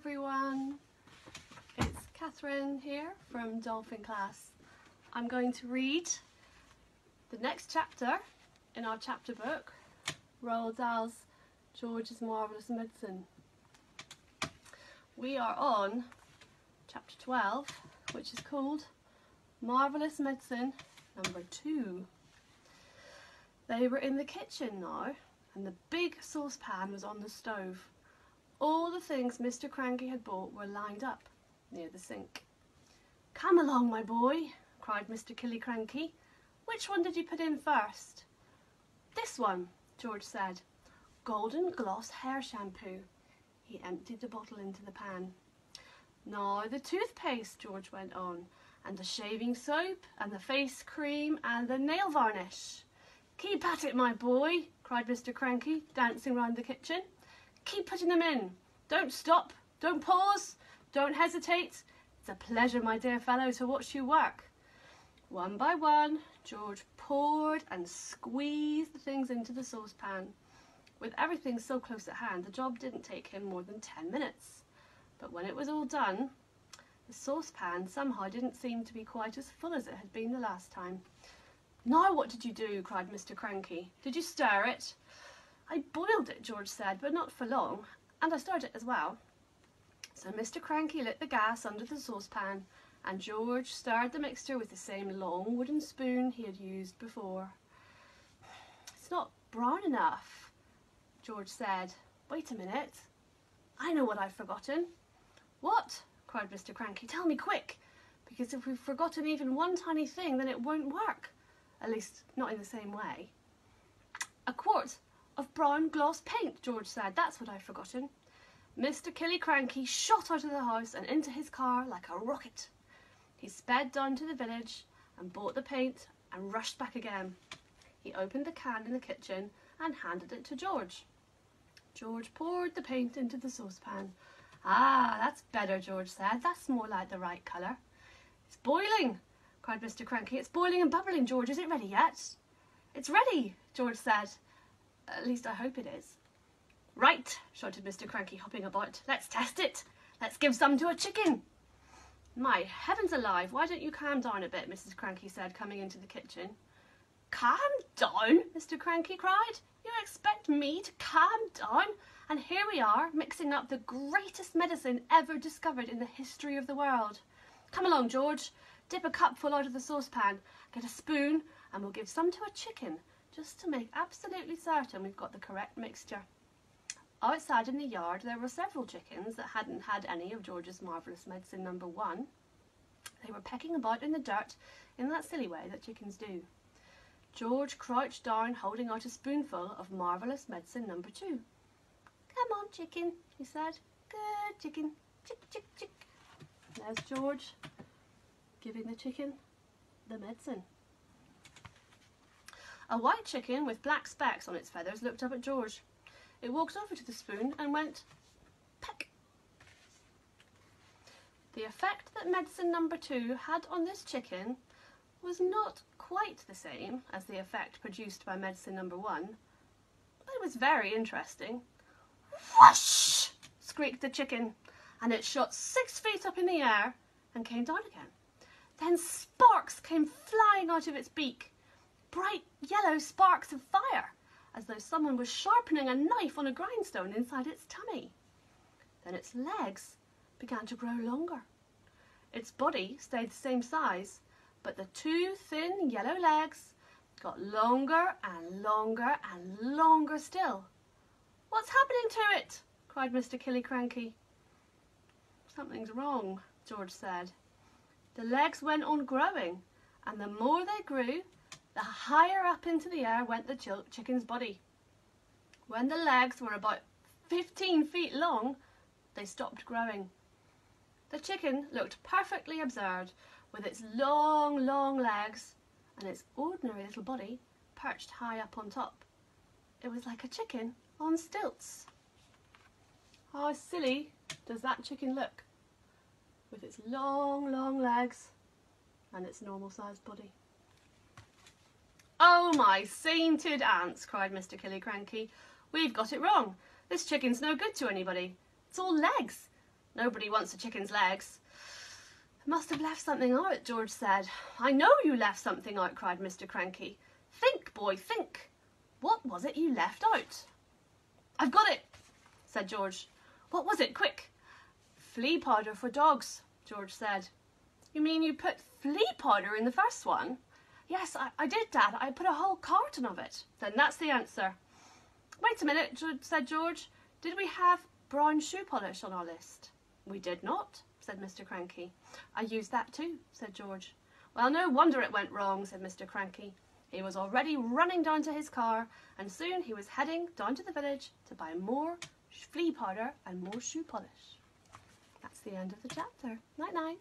everyone, it's Catherine here from Dolphin Class. I'm going to read the next chapter in our chapter book, Roald Dahl's George's Marvellous Medicine. We are on chapter 12, which is called Marvellous Medicine number 2. They were in the kitchen now, and the big saucepan was on the stove. All the things Mr. Cranky had bought were lined up near the sink. "Come along, my boy," cried Mr. Killicranky. "Which one did you put in first?" "This one," George said. "Golden Gloss hair shampoo." He emptied the bottle into the pan. "Now the toothpaste," George went on, "and the shaving soap, and the face cream, and the nail varnish." "Keep at it, my boy," cried Mr. Cranky, dancing round the kitchen. "Keep putting them in. Don't stop, don't pause, don't hesitate. It's a pleasure, my dear fellow, to watch you work." One by one, George poured and squeezed the things into the saucepan. With everything so close at hand, the job didn't take him more than 10 minutes. But when it was all done, the saucepan somehow didn't seem to be quite as full as it had been the last time. "Now what did you do?" cried Mr. Cranky. "Did you stir it?" "I boiled it," George said, "but not for long, and I stirred it as well." So Mr. Cranky lit the gas under the saucepan, and George stirred the mixture with the same long wooden spoon he had used before. "It's not brown enough," George said. "Wait a minute. I know what I've forgotten." "What?" cried Mr. Cranky. "Tell me quick, because if we've forgotten even one tiny thing, then it won't work. At least, not in the same way." "A quart of brown gloss paint," George said. "That's what I've forgotten." Mr. Killicranky shot out of the house and into his car like a rocket. He sped down to the village and bought the paint and rushed back again. He opened the can in the kitchen and handed it to George. George poured the paint into the saucepan. "Ah, that's better," George said. "That's more like the right colour." "It's boiling," cried Mr. Cranky. "It's boiling and bubbling, George. Is it ready yet?" "It's ready," George said. "At least I hope it is." "Right," shouted Mr. Cranky, hopping about. "Let's test it. Let's give some to a chicken." "My heavens alive, why don't you calm down a bit?" Mrs. Cranky said, coming into the kitchen. "Calm down?" Mr. Cranky cried. "You expect me to calm down? And here we are, mixing up the greatest medicine ever discovered in the history of the world. Come along, George. Dip a cupful out of the saucepan, get a spoon, and we'll give some to a chicken, just to make absolutely certain we've got the correct mixture." Outside in the yard there were several chickens that hadn't had any of George's Marvellous Medicine number 1. They were pecking about in the dirt in that silly way that chickens do. George crouched down, holding out a spoonful of Marvellous Medicine number 2. "Come on, chicken," he said. "Good chicken. Chick, chick, chick." There's George giving the chicken the medicine. A white chicken with black specks on its feathers looked up at George. It walked over to the spoon and went peck. The effect that medicine number 2 had on this chicken was not quite the same as the effect produced by medicine number 1, but it was very interesting. "Whoosh!" squeaked the chicken, and it shot 6 feet up in the air and came down again. Then sparks came flying out of its beak, bright yellow sparks of fire, as though someone was sharpening a knife on a grindstone inside its tummy. Then its legs began to grow longer. Its body stayed the same size, but the 2 thin yellow legs got longer and longer and longer still. "What's happening to it?" cried Mr. Killicranky. "Something's wrong," George said. The legs went on growing, and the more they grew, the higher up into the air went the chicken's body. When the legs were about 15 feet long, they stopped growing. The chicken looked perfectly absurd, with its long, long legs and its ordinary little body perched high up on top. It was like a chicken on stilts. How silly does that chicken look, with its long, long legs and its normal-sized body? "Oh, my sainted aunts," cried Mr. Killicranky. "We've got it wrong. This chicken's no good to anybody. It's all legs. Nobody wants a chicken's legs. I must have left something out, George said. I know you left something out, cried Mr. Cranky. Think, boy, think. What was it you left out? I've got it, said George. What was it? Quick. Flea powder for dogs, George said. You mean you put flea powder in the first one? Yes, I did, Dad. I put a whole carton of it. Then that's the answer. Wait a minute, said George. Did we have brown shoe polish on our list? We did not, said Mr. Cranky. I used that too, said George. Well, no wonder it went wrong, said Mr. Cranky. He was already running down to his car, and soon he was heading down to the village to buy more flea powder and more shoe polish. That's the end of the chapter. Night-night.